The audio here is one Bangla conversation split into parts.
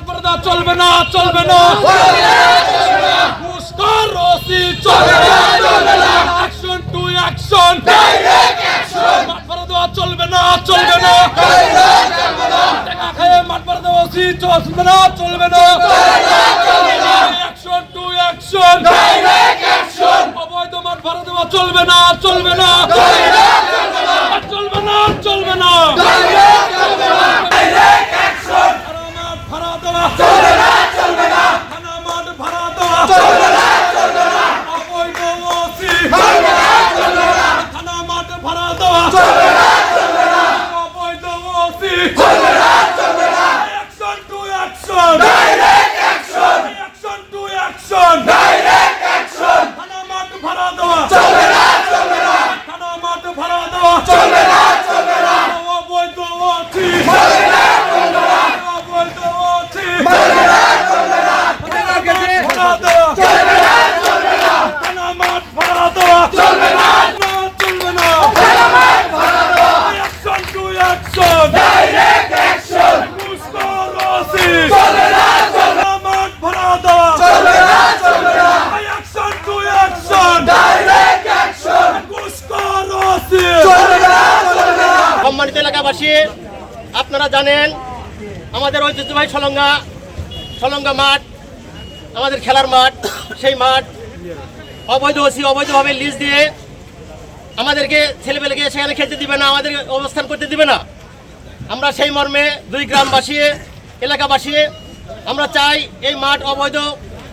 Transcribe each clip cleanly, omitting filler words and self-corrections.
পর্দা চলবে না, চলবে না, ঘুষখোর ওসি চলবে না, অ্যাকশন টু অ্যাকশন, মাঠ পর্দা চলবে না, চলবে না, টাকা খেয়ে মাঠ পর্দা ওসি চলবে না, চলবে না, অ্যাকশন টু অ্যাকশন, অবৈধ মাঠ পর্দা চলবে না, চলবে না, চলবে না, চলবে না, ভাড়া দেওয়া চলবে না, চলবে না, থানা মাঠ ভাড়া দেওয়া চলবে না, চলবে না, অবৈধ ওসি চলবে না, চলবে না, থানা মাঠ ভাড়া দেওয়া চলবে না, চলবে না, অবৈধ ওসি চলবে না, চলবে না, action to action, direct action, action to action, direct action, থানা মাঠ ভাড়া দেওয়া চলবে না, চলবে না, থানা মাঠ ভাড়া দেওয়া চলবে না, চলবে না, অবৈধ ওসি চলবে না, চলবে না, অবৈধ ওসি চলবে না, চলবে না, ভাড়া দেওয়া চলবে না, চলবে না, থানা মাঠ ভাড়া দেওয়া চলবে না, চলবে না, থানা মাঠ ভাড়া দেওয়া, action to action, direct action, ঘুষখোর ওসি চলবে না, থানা মাঠ ভাড়া দেওয়া চলবে না, চলবে না, action to action, direct action, ঘুষখোর ওসি চলবে না, চলবে না। সম্মানিত এলাকাবাসী, আপনারা জানেন আমাদের ঐতিহ্যবাহী সলঙ্গা মাঠ, আমাদের খেলার মাঠ, সেই মাঠ অবৈধ ওসি অবৈধভাবে লিজ দিয়ে আমাদেরকে ছেলেপেলেকে সেখানে খেলতে দিবে না, আমাদের অবস্থান করতে দিবে না। আমরা সেই মর্মে দুই গ্রামবাসী এলাকাবাসী আমরা চাই এই মাঠ অবৈধ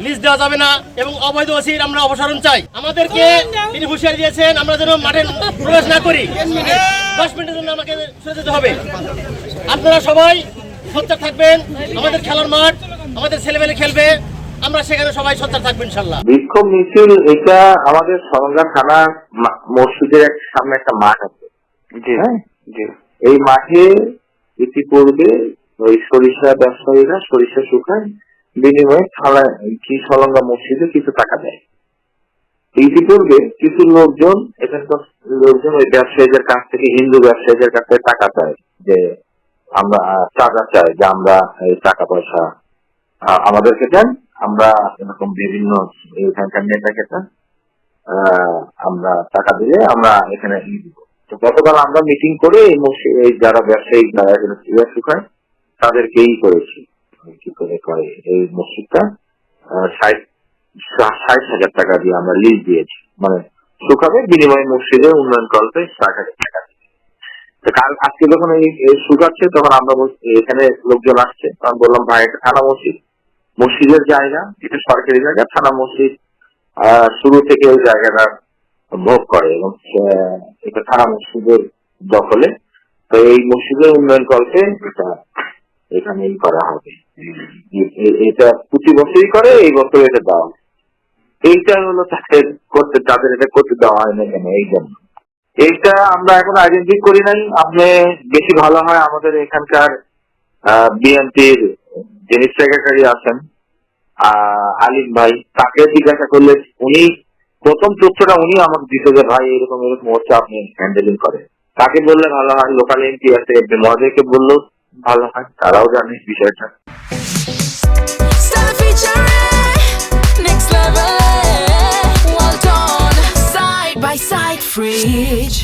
লিজ দেওয়া যাবে না এবং অবৈধ ওসির আমরা অপসারণ চাই। আমাদেরকে তিনি হুঁশিয়ারি দিয়েছেন আমরা যেন মাঠে প্রবেশ না করি, 10 মিনিটের জন্য আমাকে সরে যেতে হবে। আপনারা সবাই সোচ্চার থাকবেন, আমাদের খেলার মাঠ, আমাদের ছেলেমেলে খেলবে, আমরা সেখানে সবাই সোচ্চার থাকবো ইনশাল্লাহ। বিক্ষোভ মিছিল এটা আমাদের সরঙ্গা থানা মসজিদের সামনে একটা মাঠ আছে, হ্যাঁ, এই মাঠে ইতিপূর্বে ওই সরিষা ব্যবসায়ীরা সরিষা শুকায় বিনিময়ে থানা কি সরঙ্গা মসজিদে কিছু টাকা দেয়। ইতিপূর্বে কিছু লোকজন এখানকার লোকজন ওই ব্যবসায়ীদের কাছ থেকে, হিন্দু ব্যবসায়ীদের কাছ থেকে টাকা চায়, যে আমরা টাকা চাই যে আমরা এই টাকা পয়সা আমাদেরকে দেন, আমরা এরকম বিভিন্ন এখানকার নেতাকে দেন, আমরা টাকা দিলে আমরা এখানে দিব। তো গতকাল আমরা মিটিং করে এই যারা ব্যবসায়ী যারা এখানে শুকায় তাদেরকেই করেছি, কি করে করে এই মসজিদটা 60,000 টাকা দিয়ে আমরা লিজ দিয়েছি, মানে শুকাবে বিনিময়ে মসজিদের উন্নয়ন কল্পে 60,000 টাকা। আজকে যখন এই শুকাচ্ছে তখন আমরা এখানে লোকজন আসছে, তখন বললাম ভাই এটা থানা মসজিদের জায়গা, এটা সরকারি জায়গা, থানা মসজিদ শুরু থেকে ওই জায়গাটা ভোগ করে এবং এটা থানা মসজিদের দখলে। তো এই মসজিদের উন্নয়ন কল্পে এটা এখানেই করা হবে, এটা প্রতি বছরই করে, এই বছর এটা দেওয়া, এইটা হলো তাদের এটা করতে দেওয়া হয় না কেন, এই জন্য এইটা আমরা এখন আইডেন্টিফাই করি নাই। আপনি বেশি ভালো হয় আমাদের এখানকার বিএনপির যিনি সেক্রেটারি আছেন আলিম ভাই, তাকে জিজ্ঞাসা করলে উনি প্রথম তথ্যটা উনি আমাকে দিতে, যে ভাই এরকম এরকম হচ্ছে, আপনি হ্যান্ডেলিং করেন, তাকে বললে ভালো হয়। লোকাল এমপি আছে, এমপি মহোদয়কে বললেও ভালো হয়, তারাও জানে বিষয়টা। Side by side fridge.